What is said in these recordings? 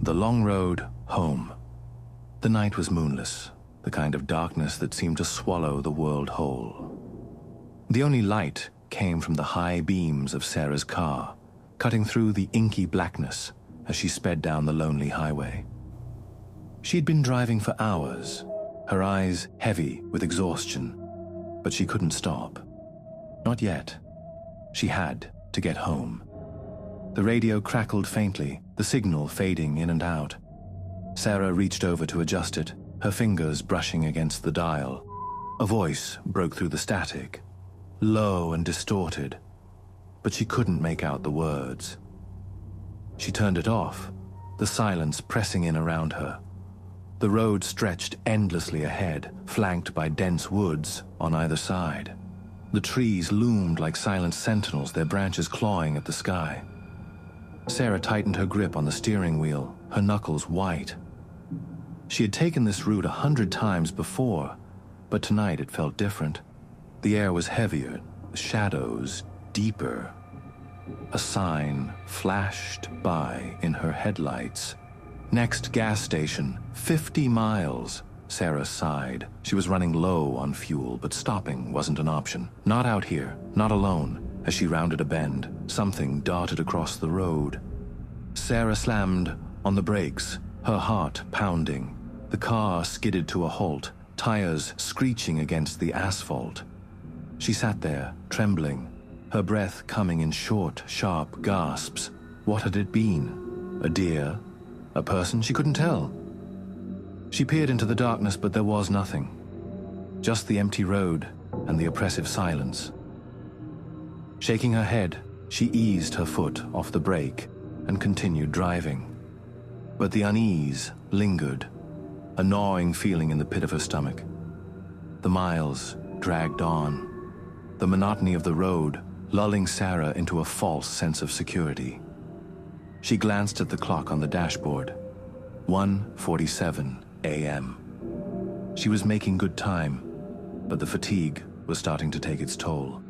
The long road home. The night was moonless, the kind of darkness that seemed to swallow the world whole. The only light came from the high beams of Sarah's car, cutting through the inky blackness as she sped down the lonely highway. She'd been driving for hours, her eyes heavy with exhaustion, but she couldn't stop. Not yet. She had to get home. The radio crackled faintly, the signal fading in and out. Sarah reached over to adjust it, her fingers brushing against the dial. A voice broke through the static, low and distorted, but she couldn't make out the words. She turned it off, the silence pressing in around her. The road stretched endlessly ahead, flanked by dense woods on either side. The trees loomed like silent sentinels, their branches clawing at the sky. Sarah tightened her grip on the steering wheel, her knuckles white. She had taken this route 100 times before, but tonight it felt different. The air was heavier, the shadows deeper. A sign flashed by in her headlights. Next gas station, 50 miles. Sarah sighed. She was running low on fuel, but stopping wasn't an option. Not out here, not alone. As she rounded a bend, something darted across the road. Sarah slammed on the brakes, her heart pounding. The car skidded to a halt, tires screeching against the asphalt. She sat there, trembling, her breath coming in short, sharp gasps. What had it been? A deer? A person? She couldn't tell. She peered into the darkness, but there was nothing. Just the empty road and the oppressive silence. Shaking her head, she eased her foot off the brake and continued driving. But the unease lingered, a gnawing feeling in the pit of her stomach. The miles dragged on, the monotony of the road lulling Sarah into a false sense of security. She glanced at the clock on the dashboard. 1:47 a.m. She was making good time, but the fatigue was starting to take its toll.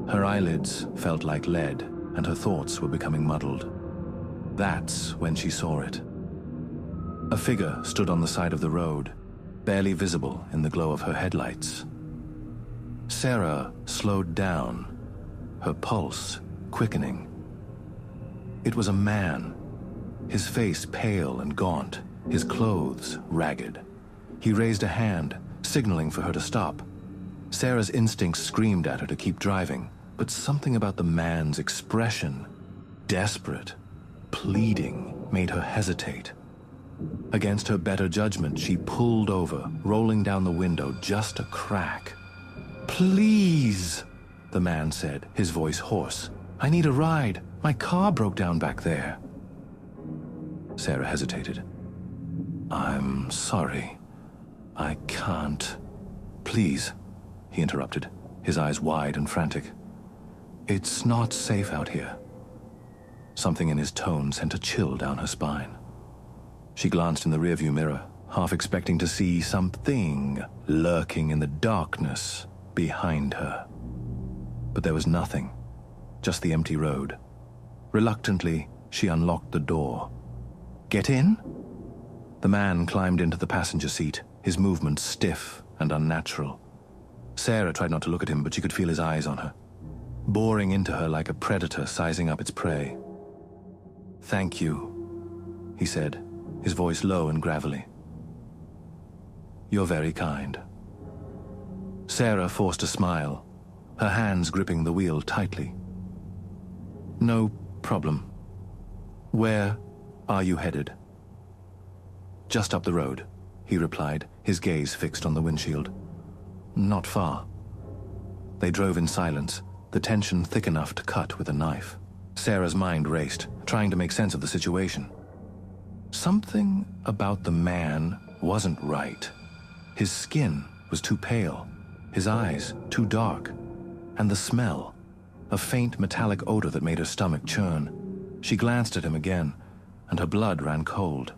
Her eyelids felt like lead, and her thoughts were becoming muddled. That's when she saw it. A figure stood on the side of the road, barely visible in the glow of her headlights. Sarah slowed down, her pulse quickening. It was a man, his face pale and gaunt, his clothes ragged. He raised a hand, signaling for her to stop. Sarah's instincts screamed at her to keep driving, but something about the man's expression, desperate, pleading, made her hesitate. Against her better judgment, she pulled over, rolling down the window just a crack. "Please," the man said, his voice hoarse. "I need a ride. My car broke down back there." Sarah hesitated. "I'm sorry. I can't." "Please," he interrupted, his eyes wide and frantic. "It's not safe out here." Something in his tone sent a chill down her spine. She glanced in the rearview mirror, half expecting to see something lurking in the darkness behind her. But there was nothing, just the empty road. Reluctantly, she unlocked the door. "Get in?" The man climbed into the passenger seat, his movements stiff and unnatural. Sarah tried not to look at him, but she could feel his eyes on her, boring into her like a predator sizing up its prey. "Thank you," he said, his voice low and gravelly. "You're very kind." Sarah forced a smile, her hands gripping the wheel tightly. "No problem. Where are you headed?" "Just up the road," he replied, his gaze fixed on the windshield. "Not far." They drove in silence, the tension thick enough to cut with a knife. Sarah's mind raced, trying to make sense of the situation. Something about the man wasn't right. His skin was too pale, his eyes too dark, and the smell, a faint metallic odor that made her stomach churn. She glanced at him again, and her blood ran cold.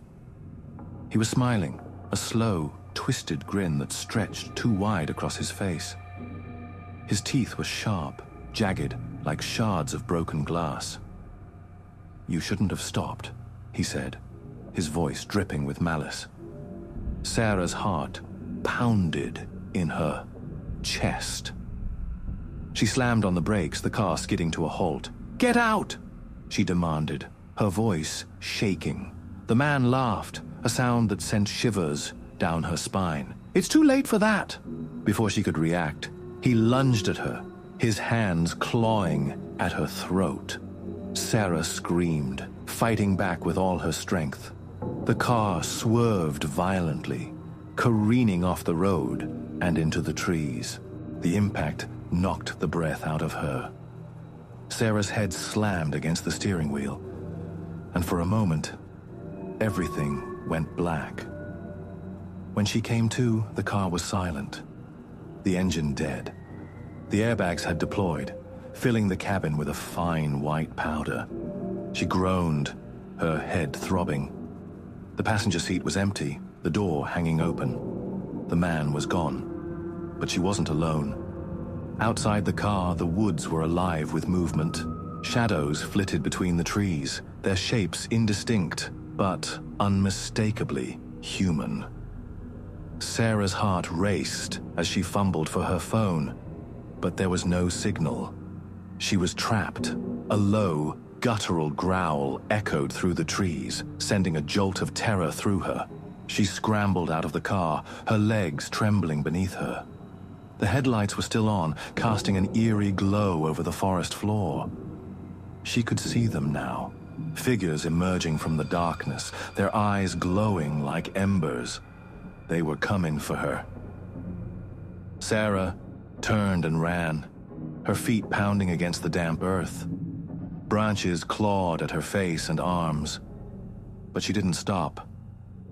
He was smiling, a slow, twisted grin that stretched too wide across his face. His teeth were sharp, jagged, like shards of broken glass. "You shouldn't have stopped," he said, his voice dripping with malice. Sarah's heart pounded in her chest. She slammed on the brakes, the car skidding to a halt. "Get out!" she demanded, her voice shaking. The man laughed, a sound that sent shivers down her spine. "It's too late for that!" Before she could react, he lunged at her, his hands clawing at her throat. Sarah screamed, fighting back with all her strength. The car swerved violently, careening off the road and into the trees. The impact knocked the breath out of her. Sarah's head slammed against the steering wheel, and for a moment, everything went black. When she came to, the car was silent, the engine dead. The airbags had deployed, filling the cabin with a fine white powder. She groaned, her head throbbing. The passenger seat was empty, the door hanging open. The man was gone, but she wasn't alone. Outside the car, the woods were alive with movement. Shadows flitted between the trees, their shapes indistinct, but unmistakably human. Sarah's heart raced as she fumbled for her phone, but there was no signal. She was trapped. A low, guttural growl echoed through the trees, sending a jolt of terror through her. She scrambled out of the car, her legs trembling beneath her. The headlights were still on, casting an eerie glow over the forest floor. She could see them now, figures emerging from the darkness, their eyes glowing like embers. They were coming for her. Sarah turned and ran, her feet pounding against the damp earth. Branches clawed at her face and arms, but she didn't stop.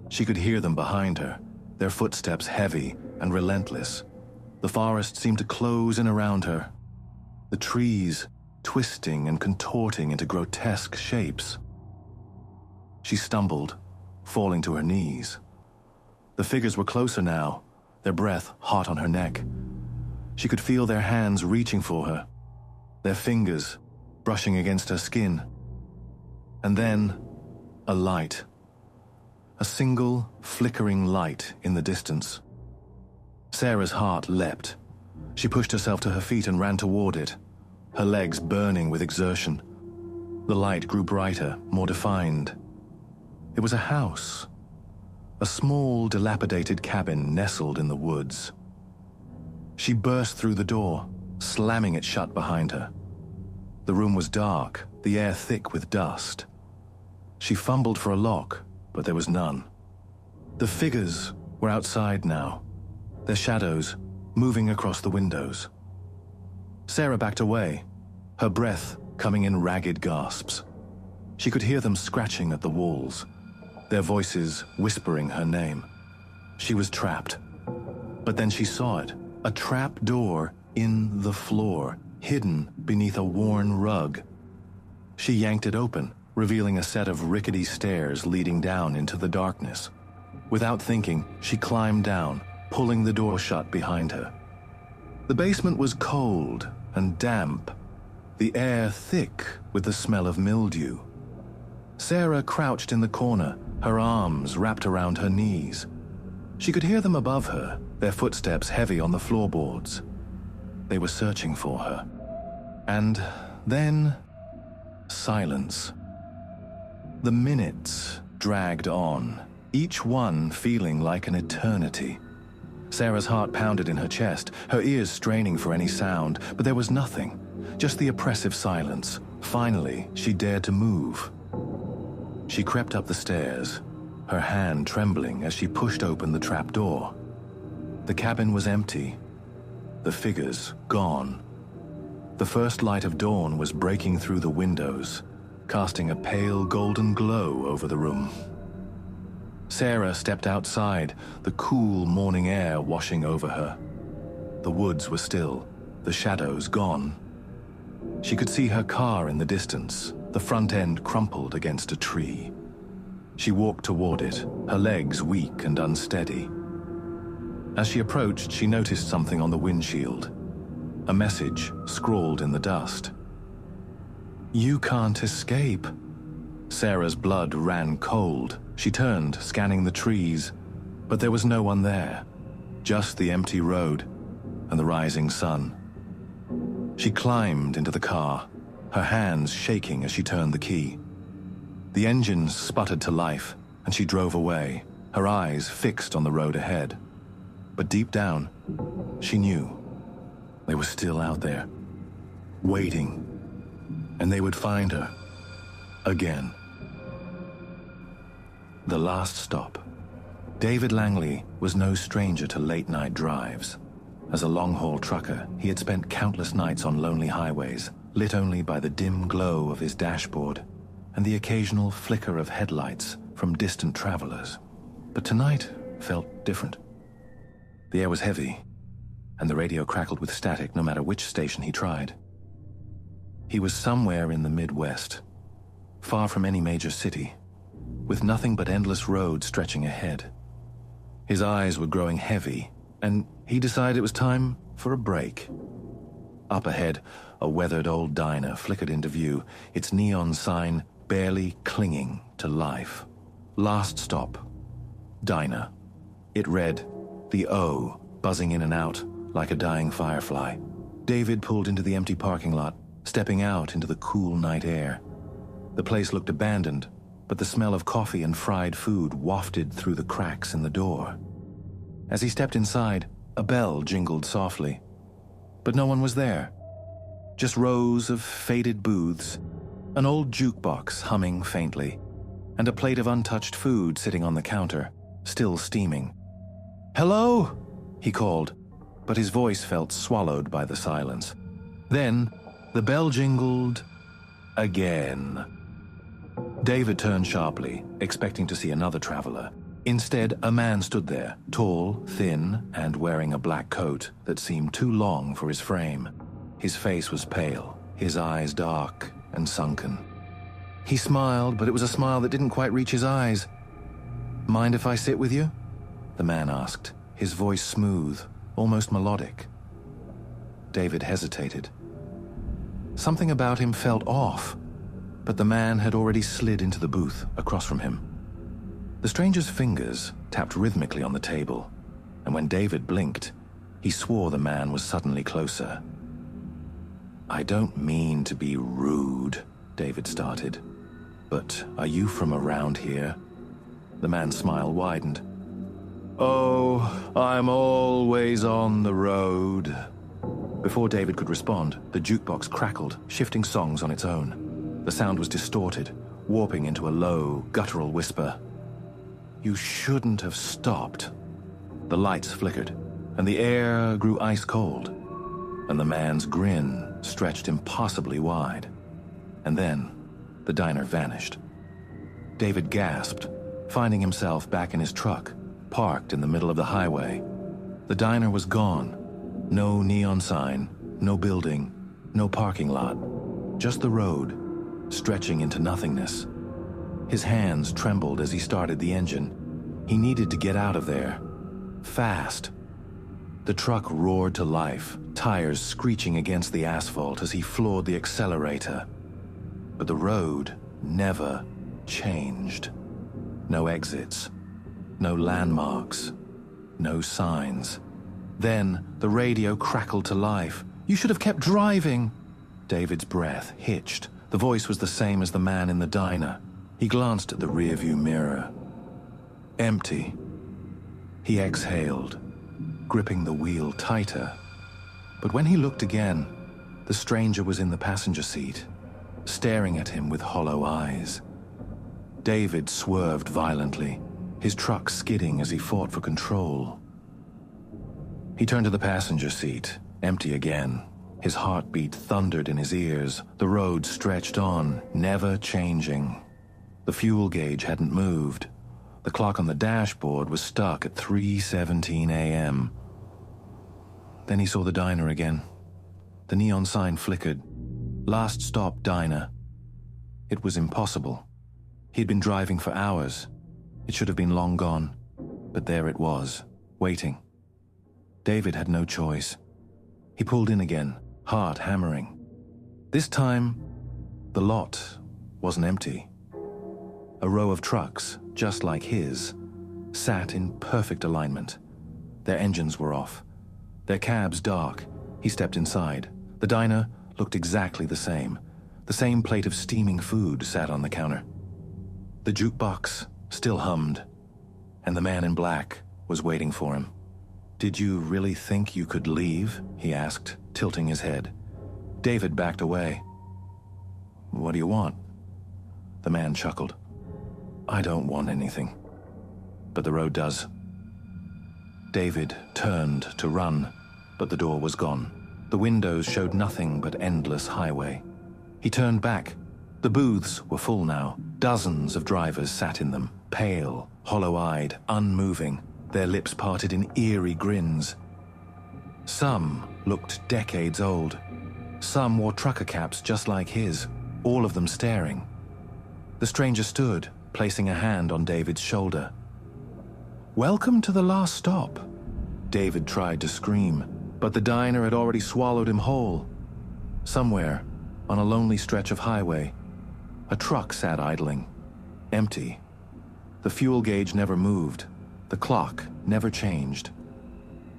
She could hear them behind her, their footsteps heavy and relentless. The forest seemed to close in around her, the trees twisting and contorting into grotesque shapes. She stumbled, falling to her knees. The figures were closer now, their breath hot on her neck. She could feel their hands reaching for her, their fingers brushing against her skin. And then, a light. A single, flickering light in the distance. Sarah's heart leapt. She pushed herself to her feet and ran toward it, her legs burning with exertion. The light grew brighter, more defined. It was a house. A small, dilapidated cabin nestled in the woods. She burst through the door, slamming it shut behind her. The room was dark, the air thick with dust. She fumbled for a lock, but there was none. The figures were outside now, their shadows moving across the windows. Sarah backed away, her breath coming in ragged gasps. She could hear them scratching at the walls, their voices whispering her name. She was trapped. But then she saw it, a trap door in the floor, hidden beneath a worn rug. She yanked it open, revealing a set of rickety stairs leading down into the darkness. Without thinking, she climbed down, pulling the door shut behind her. The basement was cold and damp, the air thick with the smell of mildew. Sarah crouched in the corner, her arms wrapped around her knees. She could hear them above her, their footsteps heavy on the floorboards. They were searching for her. And then, silence. The minutes dragged on, each one feeling like an eternity. Sarah's heart pounded in her chest, her ears straining for any sound, but there was nothing, just the oppressive silence. Finally, she dared to move. She crept up the stairs, her hand trembling as she pushed open the trap door. The cabin was empty, the figures gone. The first light of dawn was breaking through the windows, casting a pale golden glow over the room. Sarah stepped outside, the cool morning air washing over her. The woods were still, the shadows gone. She could see her car in the distance, the front end crumpled against a tree. She walked toward it, her legs weak and unsteady. As she approached, she noticed something on the windshield. A message scrawled in the dust. "You can't escape." Sarah's blood ran cold. She turned, scanning the trees, but there was no one there, just the empty road and the rising sun. She climbed into the car, her hands shaking as she turned the key. The engine sputtered to life, and she drove away, her eyes fixed on the road ahead. But deep down, she knew they were still out there, waiting, and they would find her again. The last stop. David Langley was no stranger to late-night drives. As a long-haul trucker, he had spent countless nights on lonely highways, lit only by the dim glow of his dashboard and the occasional flicker of headlights from distant travelers. But tonight felt different. The air was heavy, and the radio crackled with static no matter which station he tried. He was somewhere in the Midwest, far from any major city, with nothing but endless roads stretching ahead. His eyes were growing heavy, and he decided it was time for a break. Up ahead, a weathered old diner flickered into view, its neon sign barely clinging to life. Last stop. Diner. It read, the O, buzzing in and out like a dying firefly. David pulled into the empty parking lot, stepping out into the cool night air. The place looked abandoned, but the smell of coffee and fried food wafted through the cracks in the door. As he stepped inside, a bell jingled softly. But no one was there. Just rows of faded booths, an old jukebox humming faintly, and a plate of untouched food sitting on the counter, still steaming. "Hello?" he called, but his voice felt swallowed by the silence. Then, the bell jingled again. David turned sharply, expecting to see another traveler. Instead, a man stood there, tall, thin, and wearing a black coat that seemed too long for his frame. His face was pale, his eyes dark and sunken. He smiled, but it was a smile that didn't quite reach his eyes. "Mind if I sit with you?" the man asked, his voice smooth, almost melodic. David hesitated. Something about him felt off, but the man had already slid into the booth across from him. The stranger's fingers tapped rhythmically on the table, and when David blinked, he swore the man was suddenly closer. "I don't mean to be rude," David started, "but are you from around here?" The man's smile widened. "Oh, I'm always on the road." Before David could respond, the jukebox crackled, shifting songs on its own. The sound was distorted, warping into a low, guttural whisper. "You shouldn't have stopped." The lights flickered, and the air grew ice cold, and the man's grin stretched impossibly wide. And then, the diner vanished. David gasped, finding himself back in his truck, parked in the middle of the highway. The diner was gone. No neon sign, no building, no parking lot. Just the road, stretching into nothingness. His hands trembled as he started the engine. He needed to get out of there. Fast. The truck roared to life, tires screeching against the asphalt as he floored the accelerator. But the road never changed. No exits, no landmarks, no signs. Then the radio crackled to life. "You should have kept driving." David's breath hitched. The voice was the same as the man in the diner. He glanced at the rearview mirror. Empty. He exhaled, gripping the wheel tighter. But when he looked again, the stranger was in the passenger seat, staring at him with hollow eyes. David swerved violently, his truck skidding as he fought for control. He turned to the passenger seat, empty again. His heartbeat thundered in his ears. The road stretched on, never changing. The fuel gauge hadn't moved. The clock on the dashboard was stuck at 3:17 a.m. Then he saw the diner again. The neon sign flickered. Last stop diner. It was impossible. He'd been driving for hours. It should have been long gone. But there it was, waiting. David had no choice. He pulled in again, heart hammering. This time, the lot wasn't empty. A row of trucks just like his, sat in perfect alignment. Their engines were off. Their cabs dark. He stepped inside. The diner looked exactly the same. The same plate of steaming food sat on the counter. The jukebox still hummed, and the man in black was waiting for him. "Did you really think you could leave?" he asked, tilting his head. David backed away. "What do you want?" The man chuckled. "I don't want anything, but the road does." David turned to run, but the door was gone. The windows showed nothing but endless highway. He turned back. The booths were full now. Dozens of drivers sat in them, pale, hollow-eyed, unmoving, their lips parted in eerie grins. Some looked decades old. Some wore trucker caps just like his, all of them staring. The stranger stood, placing a hand on David's shoulder. "Welcome to the last stop." David tried to scream, but the diner had already swallowed him whole. Somewhere, on a lonely stretch of highway, a truck sat idling, empty. The fuel gauge never moved, the clock never changed.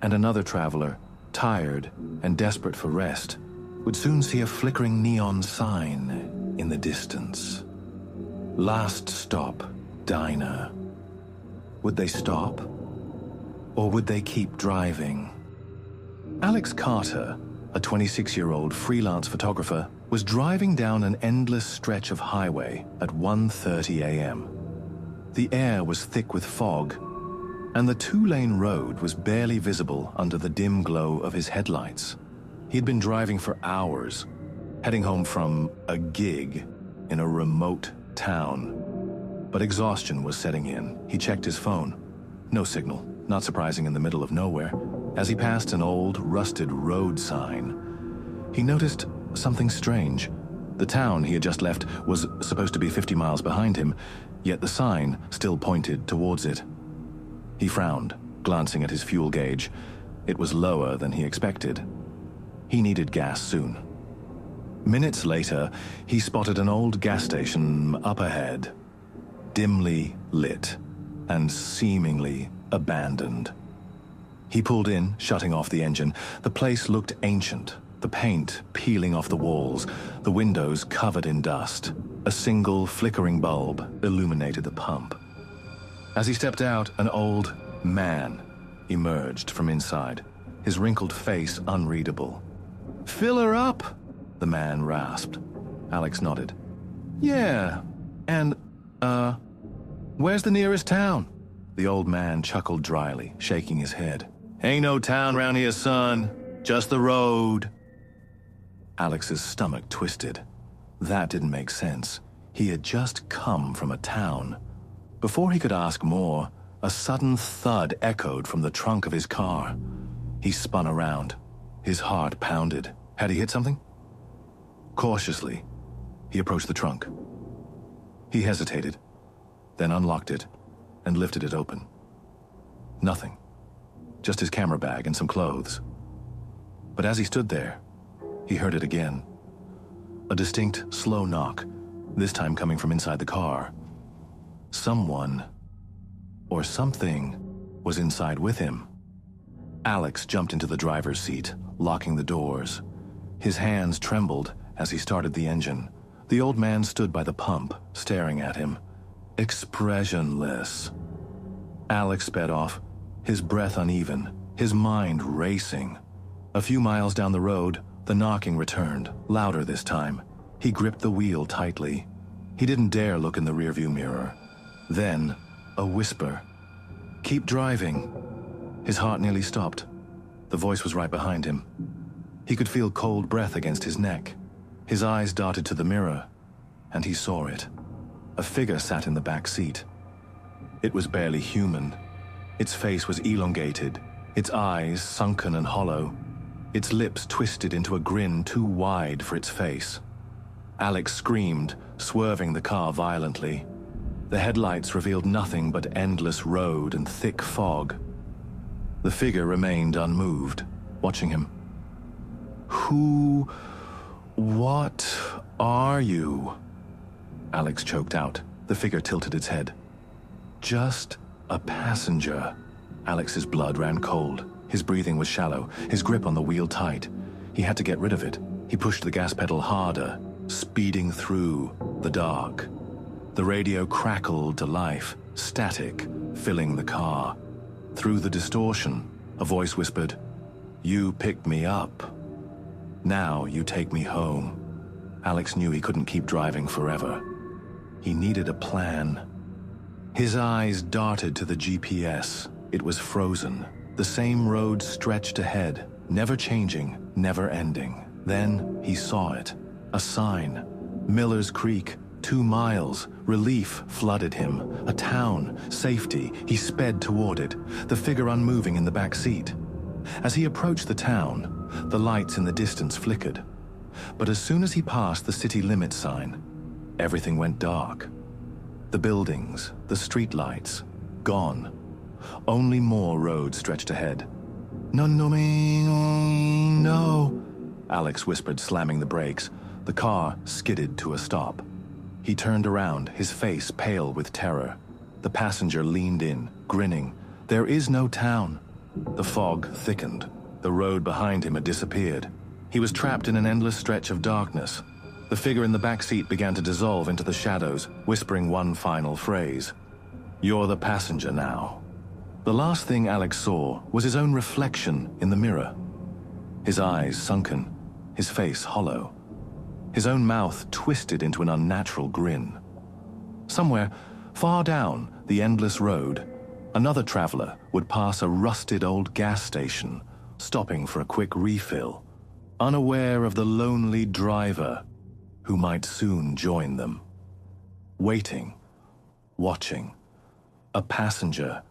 And another traveler, tired and desperate for rest, would soon see a flickering neon sign in the distance. Last stop, diner. Would they stop? Or would they keep driving? Alex Carter, a 26-year-old freelance photographer, was driving down an endless stretch of highway at 1:30 a.m. The air was thick with fog, and the two-lane road was barely visible under the dim glow of his headlights. He'd been driving for hours, heading home from a gig in a remote town. But exhaustion was setting in. He checked his phone. No signal, not surprising in the middle of nowhere. As he passed an old, rusted road sign, he noticed something strange. The town he had just left was supposed to be 50 miles behind him, yet the sign still pointed towards it. He frowned, glancing at his fuel gauge. It was lower than he expected. He needed gas soon. Minutes later, he spotted an old gas station up ahead, dimly lit and seemingly abandoned. He pulled in, shutting off the engine. The place looked ancient, the paint peeling off the walls, the windows covered in dust. A single flickering bulb illuminated the pump. As he stepped out, an old man emerged from inside, his wrinkled face unreadable. "Fill her up," the man rasped. Alex nodded. "Yeah, and, where's the nearest town?" The old man chuckled dryly, shaking his head. "Ain't no town round here, son. Just the road." Alex's stomach twisted. That didn't make sense. He had just come from a town. Before he could ask more, a sudden thud echoed from the trunk of his car. He spun around. His heart pounded. Had he hit something? Cautiously, he approached the trunk. He hesitated, then unlocked it and lifted it open. Nothing. Just his camera bag and some clothes. But as he stood there, he heard it again. A distinct, slow knock, this time coming from inside the car. Someone, or something, was inside with him. Alex jumped into the driver's seat, locking the doors. His hands trembled as he started the engine. The old man stood by the pump, staring at him, expressionless. Alex sped off, his breath uneven, his mind racing. A few miles down the road, the knocking returned, louder this time. He gripped the wheel tightly. He didn't dare look in the rearview mirror. Then, a whisper. "Keep driving." His heart nearly stopped. The voice was right behind him. He could feel cold breath against his neck. His eyes darted to the mirror, and he saw it. A figure sat in the back seat. It was barely human. Its face was elongated, its eyes sunken and hollow, its lips twisted into a grin too wide for its face. Alex screamed, swerving the car violently. The headlights revealed nothing but endless road and thick fog. The figure remained unmoved, watching him. What are you?" Alex choked out. The figure tilted its head. Just a passenger. Alex's blood ran cold. His breathing was shallow, his grip on the wheel tight. He had to get rid of it. He pushed the gas pedal harder, speeding through the dark. The radio crackled to life, static, filling the car. Through the distortion, a voice whispered, "You picked me up. Now you take me home." Alex knew he couldn't keep driving forever. He needed a plan. His eyes darted to the GPS. It was frozen. The same road stretched ahead, never changing, never ending. Then he saw it. A sign. Miller's Creek, 2 miles. Relief flooded him. A town. Safety. He sped toward it, the figure unmoving in the back seat. As he approached the town, the lights in the distance flickered. But as soon as he passed the city limit sign, everything went dark. The buildings, the streetlights, gone. Only more road stretched ahead. No, no, Alex whispered, slamming the brakes. The car skidded to a stop. He turned around, his face pale with terror. The passenger leaned in, grinning. There is no town. The fog thickened. The road behind him had disappeared. He was trapped in an endless stretch of darkness. The figure in the back seat began to dissolve into the shadows, whispering one final phrase. "You're the passenger now." The last thing Alex saw was his own reflection in the mirror. His eyes sunken, his face hollow. His own mouth twisted into an unnatural grin. Somewhere, far down the endless road, another traveler would pass a rusted old gas station, stopping for a quick refill, unaware of the lonely driver who might soon join them. Waiting, watching, a passenger